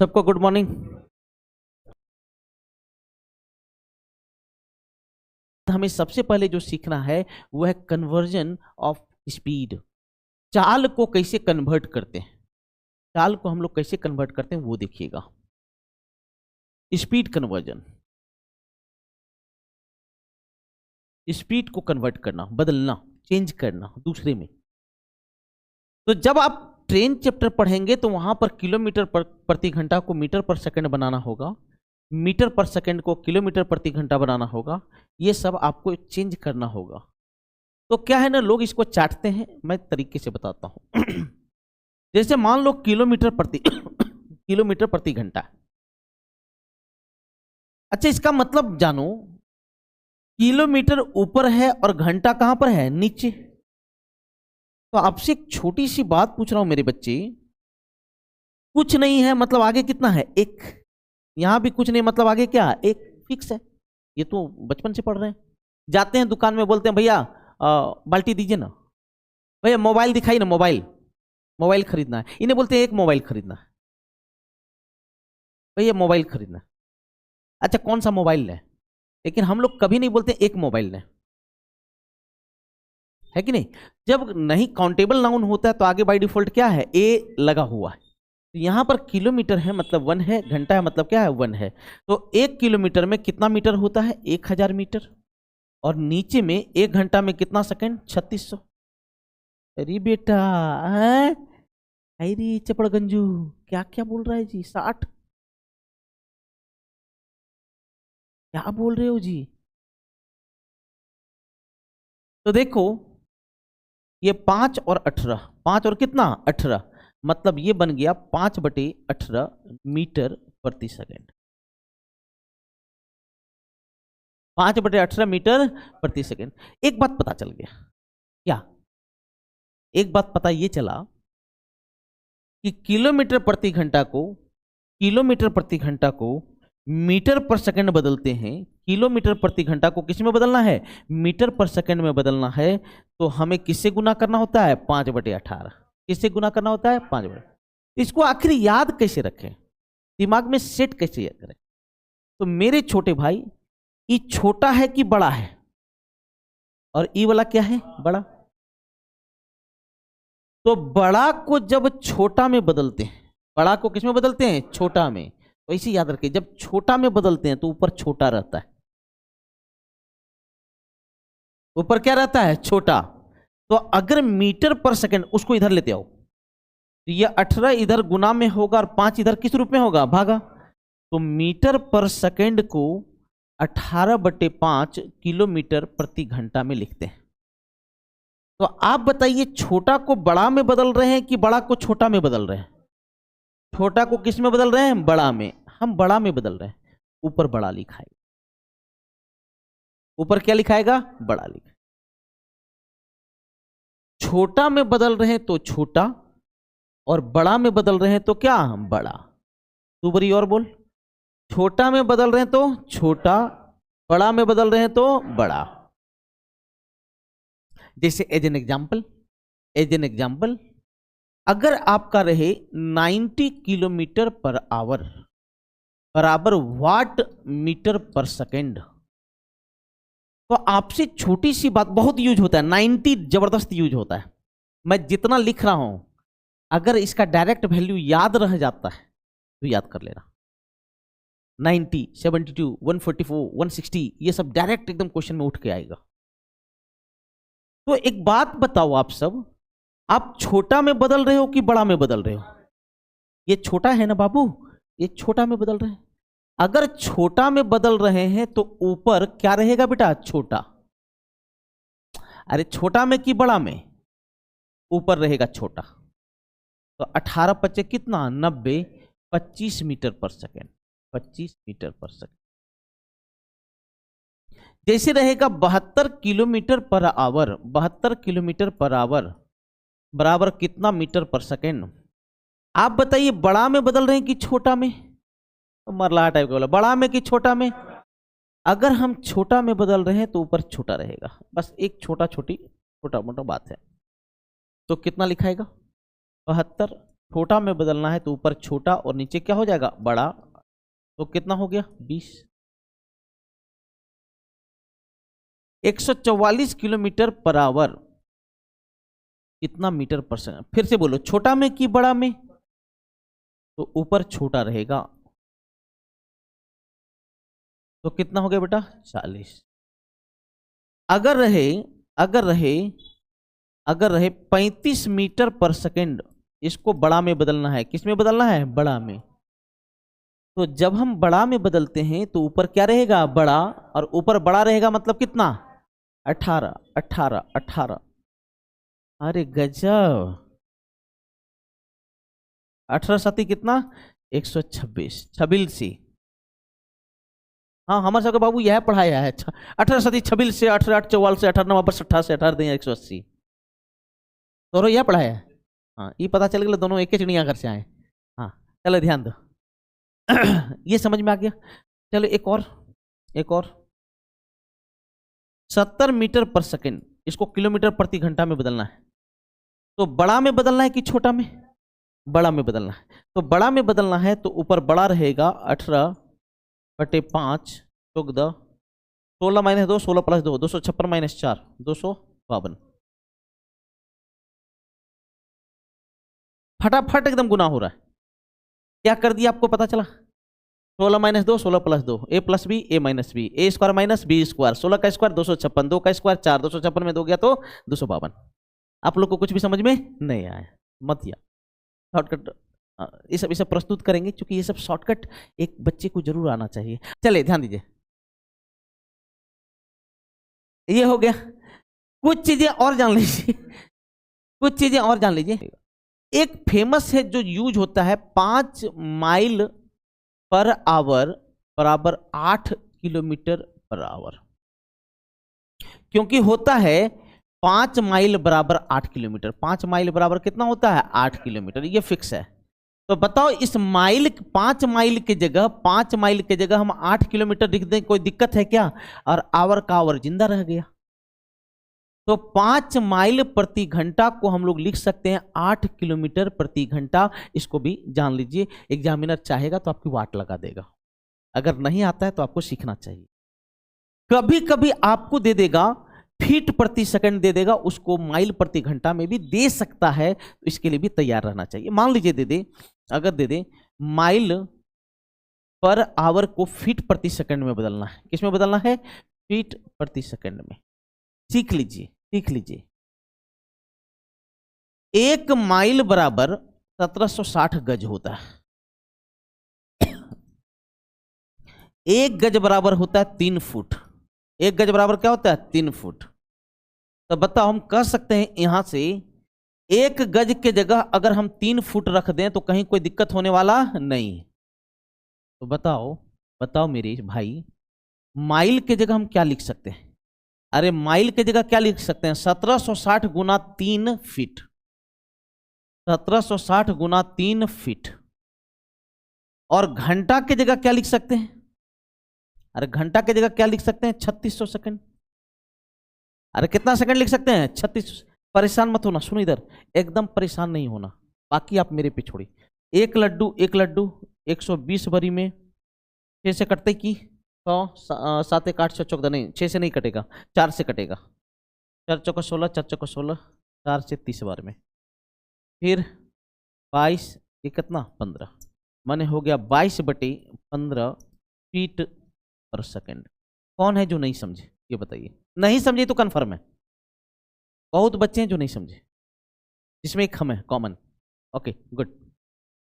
सबको good morning. हमें सबसे पहले जो सीखना है वो है कन्वर्जन ऑफ स्पीड। चाल को कैसे कन्वर्ट करते हैं, चाल को हम लोग कैसे कन्वर्ट करते हैं वो देखिएगा। स्पीड कन्वर्जन, स्पीड को कन्वर्ट करना, बदलना, चेंज करना दूसरे में। तो जब आप ट्रेन चैप्टर पढ़ेंगे तो वहां पर किलोमीटर प्रति घंटा को मीटर पर सेकंड बनाना होगा, मीटर पर सेकंड को किलोमीटर प्रति घंटा बनाना होगा। ये सब आपको चेंज करना होगा। तो क्या है ना, लोग इसको चाटते हैं, मैं तरीके से बताता हूं। जैसे मान लो किलोमीटर प्रति घंटा। अच्छा, इसका मतलब जानो, किलोमीटर ऊपर है और घंटा कहां पर है, नीचे। तो आपसे एक छोटी सी बात पूछ रहा हूं मेरे बच्चे, कुछ नहीं है मतलब आगे कितना है, एक। यहां भी कुछ नहीं मतलब आगे क्या है, एक फिक्स है। ये तो बचपन से पढ़ रहे हैं। जाते हैं दुकान में, बोलते हैं भैया बाल्टी दीजिए ना, भैया मोबाइल दिखाई ना, मोबाइल खरीदना है। इन्हें बोलते हैं एक मोबाइल खरीदना है, भैया मोबाइल खरीदना है। अच्छा कौन सा मोबाइल लें, लेकिन हम लोग कभी नहीं बोलते एक मोबाइल लें, है कि नहीं। जब नहीं काउंटेबल नाउन होता है तो आगे बाय डिफॉल्ट क्या है, ए लगा हुआ है। तो यहां पर किलोमीटर है मतलब 1 है, घंटा है मतलब क्या है, 1 है। तो 1 किलोमीटर में कितना मीटर होता है, 1000 मीटर। और नीचे में 1 घंटा में कितना सेकंड, 3600। अरे बेटा अरे चपड़गंजू, क्या क्या बोल रहा है जी, 60 क्या बोल रहे हो जी। तो देखो ये 5 और 18, 5 और कितना 18, मतलब ये बन गया 5/18 मीटर प्रति सेकंड। 5/18 मीटर प्रति सेकंड। एक बात पता चल गया क्या, एक बात पता ये चला कि किलोमीटर प्रति घंटा को मीटर पर सेकंड बदलते हैं। किलोमीटर प्रति घंटा को किस में बदलना है, मीटर पर सेकंड में बदलना है। तो हमें किससे गुना करना होता है, 5/18। किससे गुना करना होता है, 5/18। इसको आखिर याद कैसे रखें, दिमाग में सेट कैसे करें। तो मेरे छोटे भाई, ई छोटा है कि बड़ा है, और ई वाला क्या है, बड़ा। तो बड़ा को जब छोटा में बदलते हैं, बड़ा को किस में बदलते हैं, छोटा में। तो इसे याद रखिए, जब छोटा में बदलते हैं तो ऊपर छोटा रहता है, ऊपर क्या रहता है, छोटा। तो अगर मीटर पर सेकंड, उसको इधर लेते आओ, तो ये 18 इधर गुना में होगा और 5 इधर किस रूप में होगा, भागा। तो मीटर पर सेकंड को 18/5 किलोमीटर प्रति घंटा में लिखते हैं। तो आप बताइए, छोटा को बड़ा में बदल रहे हैं कि बड़ा को छोटा में बदल रहे हैं। छोटा को किस में बदल रहे हैं, बड़ा में। हम बड़ा में बदल रहे हैं, ऊपर बड़ा लिखाएगा, ऊपर क्या लिखाएगा, बड़ा लिखा। छोटा में बदल रहे हैं तो छोटा, और बड़ा में बदल रहे हैं तो क्या, बड़ा। तू बड़ी और बोल, छोटा में बदल रहे हैं तो छोटा, बड़ा में बदल रहे हैं तो बड़ा। जैसे एज एन एग्जाम्पल, अगर आपका रहे 90 किलोमीटर पर आवर बराबर वाट मीटर पर सेकंड, तो आपसे छोटी सी बात बहुत यूज होता है, 90 जबरदस्त यूज होता है। मैं जितना लिख रहा हूं, अगर इसका डायरेक्ट वैल्यू याद रह जाता है तो याद कर लेना। 90, 72, 144, 160, ये सब डायरेक्ट एकदम क्वेश्चन में उठ के आएगा। तो एक बात बताओ आप सब, आप छोटा में बदल रहे हो कि बड़ा में बदल रहे हो। ये छोटा है ना बाबू, ये छोटा में बदल रहे हैं। अगर छोटा में बदल रहे हैं तो ऊपर क्या रहेगा बेटा, छोटा। अरे छोटा में कि बड़ा में, ऊपर रहेगा छोटा। तो 18×5 कितना, 90, 25 मीटर पर सेकंड, 25 मीटर पर सेकंड। जैसे रहेगा 72 kilometre per hour, 72 kilometre per hour बराबर कितना मीटर पर सेकंड। आप बताइए, बड़ा में बदल रहे हैं कि छोटा में, तो मरला टाइप का बोला, बड़ा में कि छोटा में। अगर हम छोटा में बदल रहे हैं तो ऊपर छोटा रहेगा, बस एक छोटा मोटा बात है। तो कितना लिखाएगा, 72 छोटा में बदलना है तो ऊपर छोटा और नीचे क्या हो जाएगा, बड़ा। तो कितना हो गया, 20। 144 किलोमीटर पर आवर कितना मीटर पर सेकंड। फिर से बोलो, छोटा में कि बड़ा में? तो ऊपर छोटा रहेगा, तो कितना हो गया बेटा, 40। अगर रहे अगर रहे अगर रहे 35 मीटर पर सेकंड, इसको बड़ा में बदलना है। किस में बदलना है, बड़ा में। तो जब हम बड़ा में बदलते हैं तो ऊपर क्या रहेगा, बड़ा, और ऊपर बड़ा रहेगा मतलब कितना, 18 18 18। अरे गजब, 18 साथी कितना, 126। छबिल सी। हाँ, हमारे सबके बाबू यह पढ़ाया है। 18 साथी छबिल से, 18 8 44 से, 18 9 बस 18 से 18 दें 180। दोनों यह पढ़ाया है। हाँ, ये पता चल गया दोनों एक ही चिड़िया घर से आए। हाँ, चलो ध्यान दो। ये समझ में आ गया। चलो एक और 70 मीटर पर सेकंड, इसको किलोमीटर प्रति घंटा में बदलना है। तो बड़ा में बदलना है कि छोटा में, बड़ा में बदलना है। तो बड़ा में बदलना है तो ऊपर बड़ा रहेगा 18/5 14 16 - 2 16 + 2 256 - 4 252। फटाफट एकदम गुना हो रहा है। क्या कर दिया आपको पता चला, 16 - 2 16 + 2 a + b a - b a² - b²। 16 का स्क्वायर 256, 2 का स्क्वायर 4, 256 में 2 गया तो 252। आप लोग को कुछ भी समझ में नहीं आया मत या शॉर्टकट, ये सब प्रस्तुत करेंगे क्योंकि ये सब शॉर्टकट एक बच्चे को जरूर आना चाहिए। चलिए ध्यान दीजिए, ये हो गया। कुछ चीजें और जान लीजिए, कुछ चीजें और जान लीजिए। एक फेमस है जो यूज होता है, 5 माइल पर आवर बराबर 8 किलोमीटर पर आवर। क्योंकि होता है 5 माइल बराबर 8 किलोमीटर। 5 माइल बराबर कितना होता है, 8 किलोमीटर, ये फिक्स है। तो बताओ इस माइल, 5 माइल की जगह, 5 माइल की जगह हम 8 किलोमीटर लिख दें, कोई दिक्कत है क्या? और आवर का आवर जिंदा रह गया। तो 5 माइल प्रति घंटा को हम लोग लिख सकते हैं 8 किलोमीटर प्रति घंटा। इसको भी जान लीजिए, एग्जामिनर चाहेगा तो आपकी वाट लगा देगा, अगर नहीं आता है तो आपको सीखना चाहिए। कभी कभी आपको दे देगा फीट प्रति सेकंड दे देगा, उसको माइल प्रति घंटा में भी दे सकता है, तो इसके लिए भी तैयार रहना चाहिए। मान लीजिए दे दे, अगर दे दे माइल पर आवर को फीट प्रति सेकंड में बदलना है। किस में बदलना है, फीट प्रति सेकंड में। सीख लीजिए, सीख लीजिए। 1 माइल बराबर 1760 गज होता है। 1 गज बराबर होता है 3 फुट। 1 गज बराबर क्या होता है, 3 फुट। तो बताओ, हम कह सकते हैं यहां से 1 गज के जगह अगर हम 3 फुट रख दें तो कहीं कोई दिक्कत होने वाला नहीं। तो बताओ मेरे भाई, माइल के जगह हम क्या लिख सकते हैं? अरे माइल के जगह क्या लिख सकते हैं, 1760 गुना 3 फीट। 1760 गुना 3 फीट। और घंटा के जगह क्या लिख सकते हैं? अरे घंटा के जगह क्या लिख सकते हैं, 3600 सेकंड। अरे कितना सेकंड लिख सकते हैं, 3600। परेशान मत होना, सुनो इधर, एकदम परेशान नहीं होना, बाकी आप मेरे पे छोड़िए। 1 लड्डू 120 भरी में 6 से कटते की 100 7 1 8 6 14 नहीं, 6 से नहीं कटेगा, 4 से कटेगा। 4 चौका 16, 4 चौका 16, 4 से 30 बार में, फिर 22 ये कितना 15, माने हो गया 22/15 फीट पर सेकंड। कौन है जो नहीं समझे, ये बताइए। नहीं समझे तो कन्फर्म है, बहुत बच्चे हैं जो नहीं समझे, जिसमें एक हम है कॉमन। ओके गुड,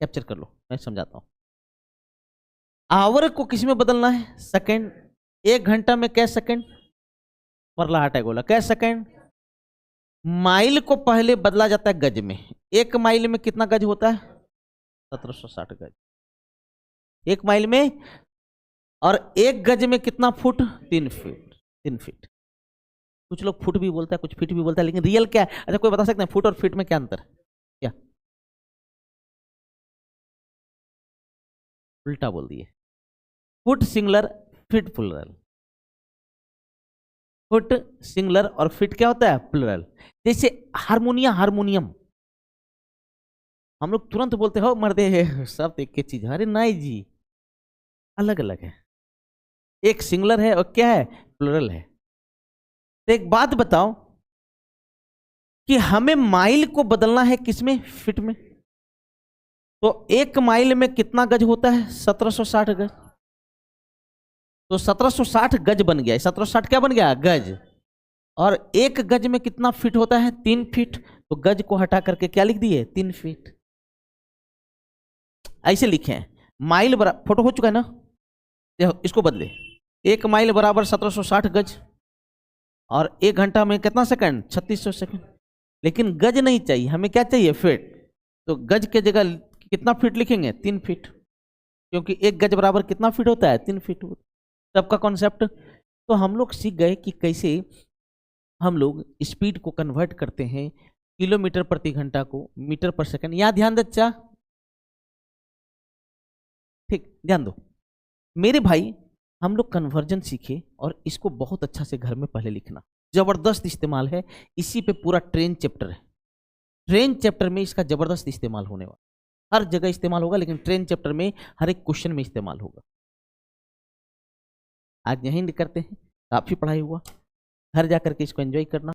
कैप्चर कर लो, मैं समझाता हूं। आवर को किस में बदलना है, सेकंड। 1 घंटा में कै सेकंड, मरला हटा गोला कै सेकंड। माइल को पहले बदला जाता है गज में। 1 माइल में कितना गज होता है, 1760 गज 1 माइल में। और 1 गज में कितना फुट, 3 फीट। 3 फीट। कुछ लोग फुट भी बोलता है, कुछ फीट भी बोलता है, लेकिन रियल क्या है? अच्छा कोई बता सकते हैं फुट और फीट में क्या अंतर है? क्या उल्टा बोल दिए, foot singular feet plural. Foot singular और फीट क्या होता है, प्लुरल। जैसे हारमोनियम, हम लोग तुरंत बोलते हो मर्दे है सब एक ही चीज, अरे नहीं जी, अलग अलग है, एक सिंगुलर है और क्या है, प्लूरल है। तो एक बात बताओ कि हमें माइल को बदलना है किसमें, फीट में। तो 1 माइल में कितना गज होता है, 1760 गज। तो 1760 गज बन गया, 1760 क्या बन गया, गज। और 1 गज में कितना फीट होता है, 3 फीट। तो गज को हटा करके क्या लिख दिए, 3 फीट। ऐसे लिखे हैं, माइल बराबर, फोटो हो चुका है ना, देखो इसको बदले, 1 माइल बराबर 1760 गज, और 1 घंटा में कितना सेकंड, 3600 सेकंड। लेकिन गज नहीं चाहिए, हमें क्या चाहिए, फीट। तो गज के जगह कितना फीट लिखेंगे, 3 फीट, क्योंकि 1 गज बराबर कितना फीट होता है, 3 फीट। सबका कॉन्सेप्ट। तो हम लोग सीख गए कि कैसे हम लोग स्पीड को कन्वर्ट करते हैं किलोमीटर प्रति घंटा को मीटर पर सेकंड। यहाँ ध्यान दे, ठीक ध्यान दो मेरे भाई, हम लोग कन्वर्जन सीखे और इसको बहुत अच्छा से घर में पहले लिखना, जबरदस्त इस्तेमाल है। इसी पे पूरा ट्रेन चैप्टर है, ट्रेन चैप्टर में इसका जबरदस्त इस्तेमाल होने वाला, हर जगह इस्तेमाल होगा, लेकिन ट्रेन चैप्टर में हर एक क्वेश्चन में इस्तेमाल होगा। आज यहीं करते हैं, काफी पढ़ाई हुआ, घर जाकर के इसको एंजॉय करना।